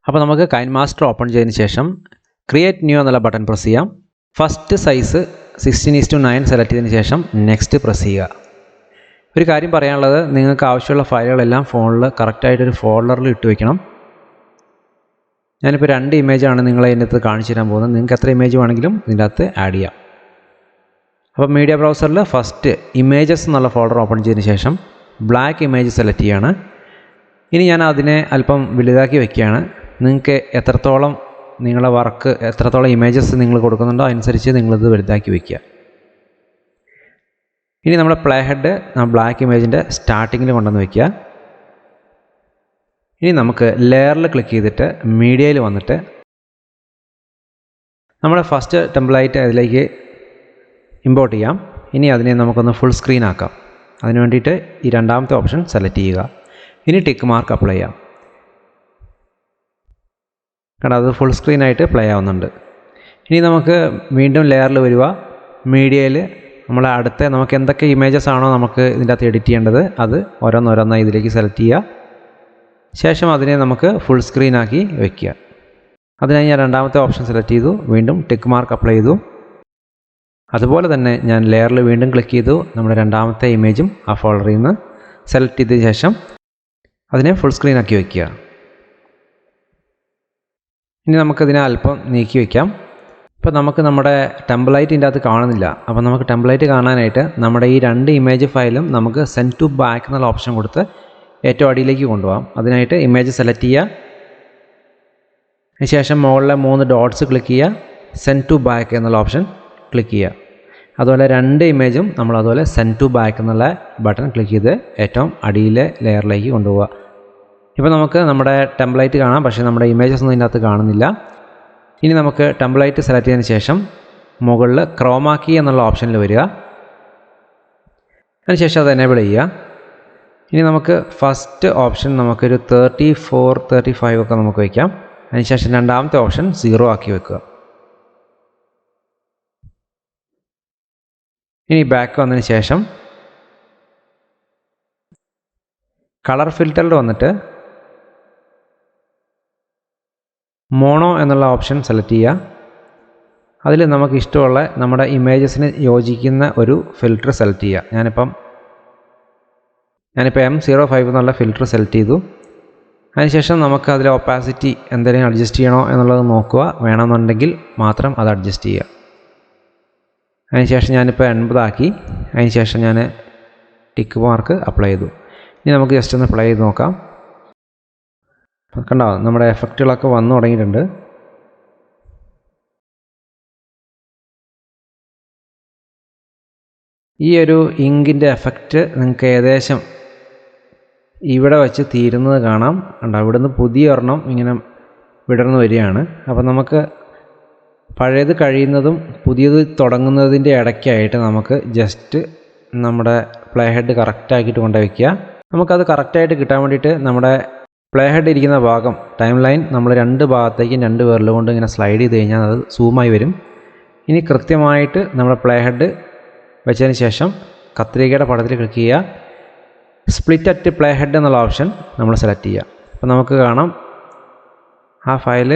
അപ്പോൾ നമുക്ക് KineMaster open ചെയ്തതിന് ശേഷം ക്രിയേറ്റ് ന്യൂ എന്നുള്ള ബട്ടൺ പ്രസ് ചെയ്യാം. ഫസ്റ്റ് സൈസ് 16:9 സെലക്ട് ചെയ്തതിന് ശേഷം നെക്സ്റ്റ് പ്രസ് ചെയ്യുക. ഒരു കാര്യം പറയാനുള്ളത്, നിങ്ങൾക്ക് ആവശ്യമുള്ള ഫയലുകളെല്ലാം ഫോണിൽ കറക്റ്റായിട്ടൊരു ഫോൾഡറിൽ ഇട്ട് വയ്ക്കണം. ഞാനിപ്പോൾ 2 ഇമേജാണ് നിങ്ങളെ ഇതിനകത്ത് കാണിച്ചു തരാൻ പോകുന്നത്. നിങ്ങൾക്ക് എത്ര ഇമേജ് വേണമെങ്കിലും ഇതിൻ്റെ അകത്ത് ആഡ് ചെയ്യാം. അപ്പോൾ മീഡിയ ബ്രൗസറിൽ ഫസ്റ്റ് ഇമേജസ് എന്നുള്ള ഫോൾഡർ ഓപ്പൺ ചെയ്തതിന് ശേഷം ബ്ലാക്ക് ഇമേജ് സെലക്ട് ചെയ്യുകയാണ്. ഇനി ഞാൻ അതിനെ അല്പം വലുതാക്കി വയ്ക്കുകയാണ്. നിങ്ങൾക്ക് എത്രത്തോളം നിങ്ങളുടെ വർക്ക് എത്രത്തോളം ഇമേജസ് നിങ്ങൾ കൊടുക്കുന്നുണ്ടോ അതനുസരിച്ച് നിങ്ങളിത് വലുതാക്കി വയ്ക്കുക. ഇനി നമ്മുടെ പ്ലേ ഹെഡ് ബ്ലാക്ക് ഇമേജിൻ്റെ സ്റ്റാർട്ടിങ്ങിൽ കൊണ്ടുവന്ന് വയ്ക്കുക. ഇനി നമുക്ക് ലെയറിൽ ക്ലിക്ക് ചെയ്തിട്ട് മീഡിയയിൽ വന്നിട്ട് നമ്മുടെ ഫസ്റ്റ് ടെംപ്ലേറ്റ് അതിലേക്ക് ഇമ്പോർട്ട് ചെയ്യാം. ഇനി അതിനെ നമുക്കൊന്ന് ഫുൾ സ്ക്രീൻ ആക്കാം. അതിന് വേണ്ടിയിട്ട് ഈ രണ്ടാമത്തെ ഓപ്ഷൻ സെലക്ട് ചെയ്യുക. ഇനി ടിക്ക് മാർക്ക് അപ്ലൈ ചെയ്യാം. കാരണം അത് ഫുൾ സ്ക്രീനായിട്ട് പ്ലേ ആവുന്നുണ്ട്. ഇനി നമുക്ക് വീണ്ടും ലെയറിൽ വരിക. മീഡിയയിൽ നമ്മളെ അടുത്ത നമുക്ക് എന്തൊക്കെ ഇമേജസ് ആണോ നമുക്ക് ഇതിൻ്റെ അകത്ത് എഡിറ്റ് ചെയ്യേണ്ടത് അത് ഓരോന്നോരോന്നായി ഇതിലേക്ക് സെലക്ട് ചെയ്യുക. ശേഷം അതിനെ നമുക്ക് ഫുൾ സ്ക്രീനാക്കി വയ്ക്കുക. അതിനായി ഞാൻ രണ്ടാമത്തെ ഓപ്ഷൻ സെലക്ട് ചെയ്തു. വീണ്ടും ടിക്ക് മാർക്ക് അപ്ലൈ ചെയ്തു. അതുപോലെ തന്നെ ഞാൻ ലെയറിൽ വീണ്ടും ക്ലിക്ക് ചെയ്തു. നമ്മുടെ രണ്ടാമത്തെ ഇമേജും ആ ഫോൾഡറിൽ നിന്ന് സെലക്ട് ചെയ്തതിന് ശേഷം അതിനെ ഫുൾ സ്ക്രീനാക്കി വയ്ക്കുക. ഇനി നമുക്കതിനെ അല്പം നീക്കി വയ്ക്കാം. ഇപ്പോൾ നമുക്ക് നമ്മുടെ ടെംപ്ലേറ്റിൻ്റെ അകത്ത് കാണുന്നില്ല. അപ്പോൾ നമുക്ക് ടെംപ്ലേറ്റ് കാണാനായിട്ട് നമ്മുടെ ഈ 2 ഇമേജ് ഫയലും നമുക്ക് സെൻഡ് ടു ബാക്ക് എന്നുള്ള ഓപ്ഷൻ കൊടുത്ത് ഏറ്റവും അടിയിലേക്ക് കൊണ്ടുപോകാം. അതിനായിട്ട് ഇമേജ് സെലക്ട് ചെയ്യുക. അതിനുശേഷം മുകളിലെ 3 ഡോട്ട്സ് ക്ലിക്ക് ചെയ്യുക. സെൻഡ് ടു ബാക്ക് എന്നുള്ള ഓപ്ഷൻ ക്ലിക്ക് ചെയ്യുക. അതുപോലെ 2 ഇമേജും നമ്മൾ അതുപോലെ സെൻഡ് ടു ബാക്ക് എന്നുള്ള ബട്ടൺ ക്ലിക്ക് ചെയ്ത് ഏറ്റവും അടിയിലെ ലെയറിലേക്ക് കൊണ്ടുപോവുക. ഇപ്പോൾ നമുക്ക് നമ്മുടെ ടെംപ്ലേറ്റ് കാണാം, പക്ഷേ നമ്മുടെ ഇമേജസ് ഒന്നും ഇതിനകത്ത് കാണുന്നില്ല. ഇനി നമുക്ക് ടെംപ്ലേറ്റ് സെലക്ട് ചെയ്തതിന് ശേഷം മുകളിൽ ക്രോമാ കീ എന്നുള്ള ഓപ്ഷനിൽ വരിക. അതിനുശേഷം അത് എനേബിൾ ചെയ്യുക. ഇനി നമുക്ക് ഫസ്റ്റ് ഓപ്ഷൻ നമുക്കൊരു 34, 35 ഒക്കെ നമുക്ക് വയ്ക്കാം. അതിനുശേഷം രണ്ടാമത്തെ ഓപ്ഷൻ 0 ആക്കി വെക്കുക. ഇനി ബാക്ക് വന്നതിന് ശേഷം കളർ ഫിൽറ്ററിൽ വന്നിട്ട് മോണോ എന്നുള്ള ഓപ്ഷൻ സെലക്ട് ചെയ്യുക. അതിൽ നമുക്ക് ഇഷ്ടമുള്ള നമ്മുടെ ഇമേജസിന് യോജിക്കുന്ന ഒരു ഫിൽറ്റർ സെലക്ട് ചെയ്യുക. ഞാനിപ്പോൾ M05 എന്നുള്ള ഫിൽറ്റർ സെലക്ട് ചെയ്തു. അതിനുശേഷം നമുക്ക് അതിലെ ഒപ്പാസിറ്റി എന്തെങ്കിലും അഡ്ജസ്റ്റ് ചെയ്യണോ എന്നുള്ളത് നോക്കുക. വേണമെന്നുണ്ടെങ്കിൽ മാത്രം അത് അഡ്ജസ്റ്റ് ചെയ്യുക. അതിനുശേഷം ഞാനിപ്പോൾ 80 ആക്കി. അതിനുശേഷം ഞാൻ ടിക്ക് മാർക്ക് അപ്ലൈ ചെയ്തു. ഇനി നമുക്ക് ജസ്റ്റ് ഒന്ന് പ്ലേ ചെയ്ത് നോക്കാം. കണ്ടോ, നമ്മുടെ എഫക്റ്റുകളൊക്കെ വന്നു തുടങ്ങിയിട്ടുണ്ട്. ഈ ഒരു ഇങ്കിൻ്റെ എഫക്റ്റ് നിങ്ങൾക്ക് ഏകദേശം ഇവിടെ വെച്ച് തീരുന്നത് കാണാം. കണ്ടോ, ഇവിടുന്ന് പുതിയ ഒരെണ്ണം ഇങ്ങനെ വിടർന്നു വരികയാണ്. അപ്പോൾ നമുക്ക് പഴയത് കഴിയുന്നതും പുതിയത് തുടങ്ങുന്നതിൻ്റെ ഇടയ്ക്കായിട്ട് നമുക്ക് ജസ്റ്റ് നമ്മുടെ പ്ലേ ഹെഡ് കറക്റ്റാക്കിയിട്ട് കൊണ്ടുവയ്ക്കുക. നമുക്കത് കറക്റ്റായിട്ട് കിട്ടാൻ വേണ്ടിയിട്ട് നമ്മുടെ പ്ലേ ഹെഡ് ഇരിക്കുന്ന ഭാഗം ടൈം ലൈൻ നമ്മൾ 2 ഭാഗത്തേക്കും 2 വിരൽ കൊണ്ട് ഇങ്ങനെ സ്ലൈഡ് ചെയ്ത് കഴിഞ്ഞാൽ അത് സൂമായി വരും. ഇനി കൃത്യമായിട്ട് നമ്മുടെ പ്ലേ ഹെഡ് വെച്ചതിന് ശേഷം കത്രികയുടെ പടത്തിൽ ക്ലിക്ക് ചെയ്യുക. സ്പ്ലിറ്റ് അറ്റ് പ്ലേ ഹെഡ് എന്നുള്ള ഓപ്ഷൻ നമ്മൾ സെലക്ട് ചെയ്യുക. അപ്പോൾ നമുക്ക് കാണാം ആ ഫയൽ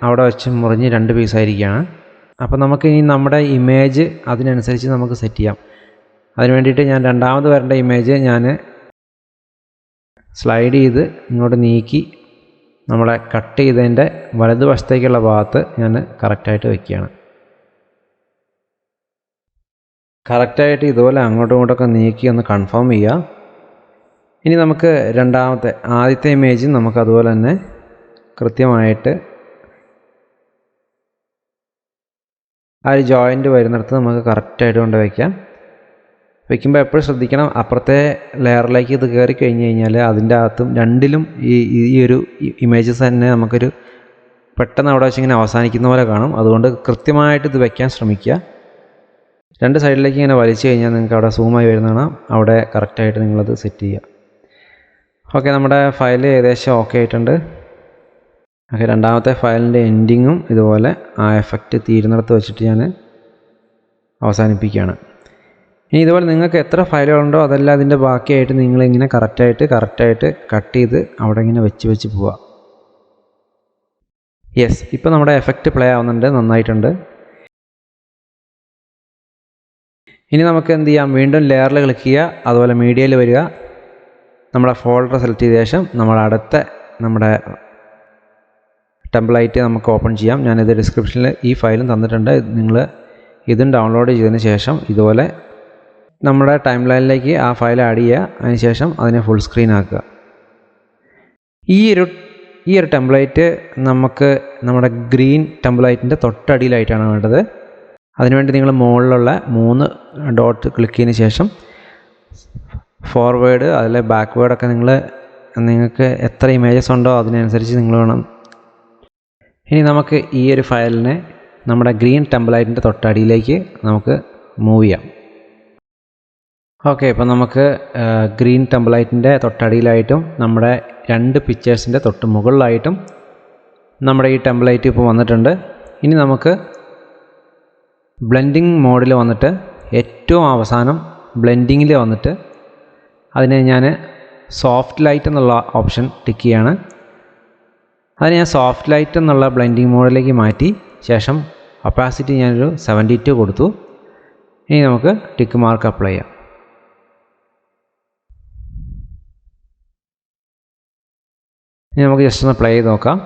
അവിടെ വെച്ച് മുറിഞ്ഞ് 2 പീസായിരിക്കുകയാണ്. അപ്പോൾ നമുക്ക് ഇനി നമ്മുടെ ഇമേജ് അതിനനുസരിച്ച് നമുക്ക് സെറ്റ് ചെയ്യാം. അതിന് വേണ്ടിയിട്ട് ഞാൻ രണ്ടാമത് വരേണ്ട ഇമേജ് ഞാൻ സ്ലൈഡ് ചെയ്ത് ഇങ്ങോട്ട് നീക്കി നമ്മളെ കട്ട് ചെയ്തതിൻ്റെ വലതുവശത്തേക്കുള്ള ഭാഗത്ത് ഞാൻ കറക്റ്റായിട്ട് വയ്ക്കുകയാണ്. കറക്റ്റായിട്ട് ഇതുപോലെ അങ്ങോട്ടും ഇങ്ങോട്ടൊക്കെ നീക്കി ഒന്ന് കൺഫേം ചെയ്യുക. ഇനി നമുക്ക് ആദ്യത്തെ ഇമേജ് നമുക്ക് അതുപോലെ തന്നെ കൃത്യമായിട്ട് ആ ഒരു ജോയിൻ്റ് വരുന്നിടത്ത് നമുക്ക് കറക്റ്റായിട്ട് കൊണ്ട് വയ്ക്കാം. വയ്ക്കുമ്പോൾ എപ്പോഴും ശ്രദ്ധിക്കണം, അപ്പുറത്തെ ലെയറിലേക്ക് ഇത് കയറി കഴിഞ്ഞ് കഴിഞ്ഞാൽ അതിൻ്റെ അകത്തും രണ്ടിലും ഈ ഒരു ഇമേജസ് തന്നെ നമുക്കൊരു പെട്ടെന്ന് അവിടെ വെച്ച് ഇങ്ങനെ അവസാനിക്കുന്ന പോലെ കാണും. അതുകൊണ്ട് കൃത്യമായിട്ട് ഇത് വയ്ക്കാൻ ശ്രമിക്കുക. 2 സൈഡിലേക്ക് ഇങ്ങനെ വലിച്ചു കഴിഞ്ഞാൽ നിങ്ങൾക്ക് അവിടെ സൂമായി വരുന്നതാണ്. അവിടെ കറക്റ്റായിട്ട് നിങ്ങളത് സെറ്റ് ചെയ്യുക. ഓക്കെ, നമ്മുടെ ഫയൽ ഏകദേശം ഓക്കെ ആയിട്ടുണ്ട്. ഓക്കെ, രണ്ടാമത്തെ ഫയലിൻ്റെ എൻഡിങ്ങും ഇതുപോലെ ആ എഫക്റ്റ് തീരുന്നിടത്ത് വെച്ചിട്ട് ഞാൻ അവസാനിപ്പിക്കുകയാണ്. ഇനി ഇതുപോലെ നിങ്ങൾക്ക് എത്ര ഫയലുകളുണ്ടോ അതെല്ലാം അതിൻ്റെ ബാക്കിയായിട്ട് നിങ്ങളിങ്ങനെ കറക്റ്റായിട്ട് കട്ട് ചെയ്ത് അവിടെ ഇങ്ങനെ വെച്ച് പോവുക. യെസ്, ഇപ്പോൾ നമ്മുടെ എഫക്റ്റ് പ്ലേ ആവുന്നുണ്ട്, നന്നായിട്ടുണ്ട്. ഇനി നമുക്ക് എന്ത് ചെയ്യാം, വീണ്ടും ലെയറിൽ ക്ലിക്ക് ചെയ്യുക, അതുപോലെ മീഡിയയിൽ വരിക, നമ്മുടെ ഫോൾഡർ സെലക്ട് ചെയ്ത ശേഷം നമ്മുടെ ടെംപ്ലേറ്റ് നമുക്ക് ഓപ്പൺ ചെയ്യാം. ഞാനിത് ഡിസ്ക്രിപ്ഷനിൽ ഈ ഫയലും തന്നിട്ടുണ്ട്. നിങ്ങൾ ഇതും ഡൗൺലോഡ് ചെയ്തതിന് ശേഷം ഇതുപോലെ നമ്മുടെ ടൈം ലൈനിലേക്ക് ആ ഫയൽ ആഡ് ചെയ്യുക. അതിനുശേഷം അതിനെ ഫുൾ സ്ക്രീൻ ആക്കുക. ഈ ഒരു ടെംപ്ലേറ്റ് നമുക്ക് നമ്മുടെ ഗ്രീൻ ടെംപ്ലേറ്റിൻ്റെ തൊട്ടടിയിലായിട്ടാണ് വേണ്ടത്. അതിനുവേണ്ടി നിങ്ങൾ മുകളിലുള്ള 3 ഡോട്ട് ക്ലിക്ക് ചെയ്തതിന് ശേഷം ഫോർവേഡ് അതിൽ ബാക്ക്വേഡൊക്കെ നിങ്ങൾക്ക് എത്ര ഇമേജസ് ഉണ്ടോ അതിനനുസരിച്ച് നിങ്ങൾ വേണം. ഇനി നമുക്ക് ഈ ഒരു ഫയലിനെ നമ്മുടെ ഗ്രീൻ ടെംപ്ലേറ്റിൻ്റെ തൊട്ടടിയിലേക്ക് നമുക്ക് മൂവ് ചെയ്യാം. ഓക്കെ, ഇപ്പോൾ നമുക്ക് ഗ്രീൻ ടെംപ്ലേറ്റിൻ്റെ തൊട്ടടിയിലായിട്ടും നമ്മുടെ 2 പിക്ചേഴ്സിൻ്റെ തൊട്ട് മുകളിലായിട്ടും നമ്മുടെ ഈ ടെംപ്ലേറ്റ് ഇപ്പോൾ വന്നിട്ടുണ്ട്. ഇനി നമുക്ക് ബ്ലെൻഡിങ് മോഡിൽ വന്നിട്ട് ഏറ്റവും അവസാനം ബ്ലെൻഡിങ്ങിൽ വന്നിട്ട് അതിനെ ഞാൻ സോഫ്റ്റ് ലൈറ്റ് എന്നുള്ള ഓപ്ഷൻ ടിക്ക് ചെയ്യാണ്. അതിന് ഞാൻ സോഫ്റ്റ് ലൈറ്റ് എന്നുള്ള ബ്ലെൻഡിങ് മോഡിലേക്ക് മാറ്റി ശേഷം ഒപ്പാസിറ്റി ഞാനൊരു 72 കൊടുത്തു. ഇനി നമുക്ക് ടിക്ക് മാർക്ക് അപ്ലൈ ചെയ്യാം. ഇനി നമുക്ക് ജസ്റ്റ് ഒന്ന് പ്ലേ ചെയ്ത് നോക്കാം.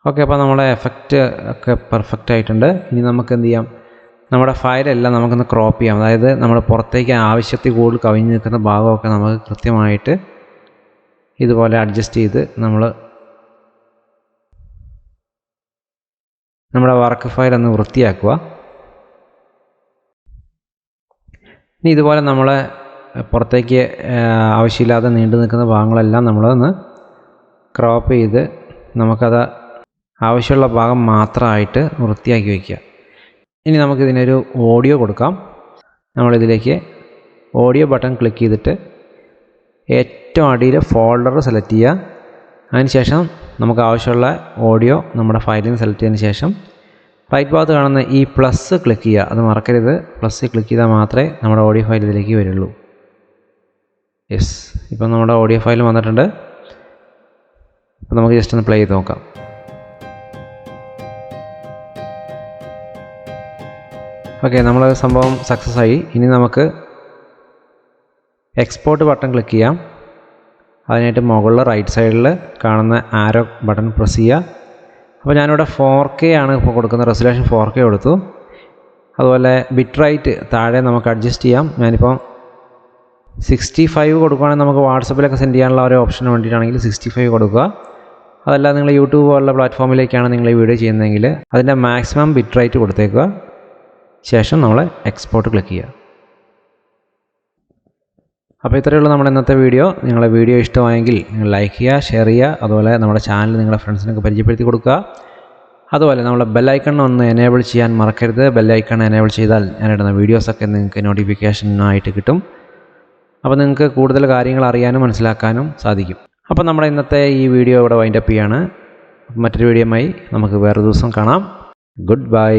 ഓക്കെ, അപ്പോൾ നമ്മുടെ എഫക്റ്റ് ഒക്കെ പെർഫെക്റ്റ് ആയിട്ടുണ്ട്. ഇനി നമുക്ക് എന്ത് ചെയ്യാം, നമ്മുടെ ഫയലെല്ലാം നമുക്കൊന്ന് ക്രോപ്പ് ചെയ്യാം. അതായത് നമ്മൾ പുറത്തേക്ക് ആവശ്യത്തിൽ കൂടുതൽ കവിഞ്ഞ് നിൽക്കുന്ന ഭാഗമൊക്കെ നമുക്ക് കൃത്യമായിട്ട് ഇതുപോലെ അഡ്ജസ്റ്റ് ചെയ്ത് നമ്മുടെ വർക്ക് ഫയൽ ഒന്ന് വൃത്തിയാക്കുക. ഇനി ഇതുപോലെ നമ്മളെ പുറത്തേക്ക് ആവശ്യമില്ലാതെ നീണ്ടു നിൽക്കുന്ന ഭാഗങ്ങളെല്ലാം നമ്മളൊന്ന് ക്രോപ്പ് ചെയ്ത് നമുക്കത് ആവശ്യമുള്ള ഭാഗം മാത്രമായിട്ട് വൃത്തിയാക്കി വയ്ക്കുക. ഇനി നമുക്കിതിനൊരു ഓഡിയോ കൊടുക്കാം. നമ്മളിതിലേക്ക് ഓഡിയോ ബട്ടൺ ക്ലിക്ക് ചെയ്തിട്ട് ഏറ്റവും അടിയിൽ ഫോൾഡർ സെലക്ട് ചെയ്യുക. അതിനുശേഷം നമുക്ക് ആവശ്യമുള്ള ഓഡിയോ നമ്മുടെ ഫയലിൽ നിന്ന് സെലക്ട് ചെയ്തതിന് ശേഷം റൈറ്റ് ഭാഗത്ത് കാണുന്ന ഈ പ്ലസ് ക്ലിക്ക് ചെയ്യുക. അത് മറക്കരുത്, പ്ലസ് ക്ലിക്ക് ചെയ്താൽ മാത്രമേ നമ്മുടെ ഓഡിയോ ഫയൽ ഇതിലേക്ക് വരുള്ളൂ. യെസ്, ഇപ്പം നമ്മുടെ ഓഡിയോ ഫയൽ വന്നിട്ടുണ്ട്. അപ്പം നമുക്ക് ജസ്റ്റ് ഒന്ന് പ്ലേ ചെയ്ത് നോക്കാം. ഓക്കെ, നമ്മൾ സംഭവം സക്സസ് ആയി. ഇനി നമുക്ക് എക്സ്പോർട്ട് ബട്ടൺ ക്ലിക്ക് ചെയ്യാം. അതിനായിട്ട് മുകളിൽ റൈറ്റ് സൈഡിൽ കാണുന്ന ആരോ ബട്ടൺ പ്രസ് ചെയ്യുക. അപ്പോൾ ഞാനിവിടെ 4K ആണ് ഇപ്പോൾ കൊടുക്കുന്നത്, റെസൊല്യൂഷൻ 4K കൊടുത്തു. അതുപോലെ ബിറ്റ് റൈറ്റ് താഴെ നമുക്ക് അഡ്ജസ്റ്റ് ചെയ്യാം. ഞാനിപ്പോൾ 65 കൊടുക്കുകയാണെങ്കിൽ നമുക്ക് വാട്സപ്പിലൊക്കെ സെൻഡ് ചെയ്യാനുള്ള ഒരു ഓപ്ഷന് വേണ്ടിയിട്ടാണെങ്കിൽ 65 കൊടുക്കുക. അതല്ല നിങ്ങൾ യൂട്യൂബ് പോലുള്ള പ്ലാറ്റ്ഫോമിലേക്കാണ് നിങ്ങൾ ഈ വീഡിയോ ചെയ്യുന്നതെങ്കിൽ അതിൻ്റെ മാക്സിമം ബിറ്റ് റൈറ്റ് കൊടുത്തേക്കുക. ശേഷം നമ്മൾ എക്സ്പോർട്ട് ക്ലിക്ക് ചെയ്യുക. അപ്പോൾ ഇത്രയേ ഉള്ളൂ നമ്മുടെ ഇന്നത്തെ വീഡിയോ. നിങ്ങളുടെ വീഡിയോ ഇഷ്ടമായെങ്കിൽ നിങ്ങൾ ലൈക്ക് ചെയ്യുക, ഷെയർ ചെയ്യുക. അതുപോലെ നമ്മുടെ ചാനൽ നിങ്ങളുടെ ഫ്രണ്ട്സിനൊക്കെ പരിചയപ്പെടുത്തി കൊടുക്കുക. അതുപോലെ നമ്മുടെ ബെല്ലൈക്കൺ ഒന്ന് എനേബിൾ ചെയ്യാൻ മറക്കരുത്. ബെല്ലൈക്കൺ എനേബിൾ ചെയ്താൽ ഞാനിടുന്ന വീഡിയോസൊക്കെ നിങ്ങൾക്ക് നോട്ടിഫിക്കേഷനായിട്ട് കിട്ടും. അപ്പോൾ നിങ്ങൾക്ക് കൂടുതൽ കാര്യങ്ങൾ അറിയാനും മനസ്സിലാക്കാനും സാധിക്കും. അപ്പോൾ നമ്മുടെ ഇന്നത്തെ ഈ വീഡിയോ ഇവിടെ വൈൻഡപ്പ് ചെയ്യാണ്. മറ്റൊരു വീഡിയോയുമായി നമുക്ക് വേറെ ദിവസം കാണാം. Good bye.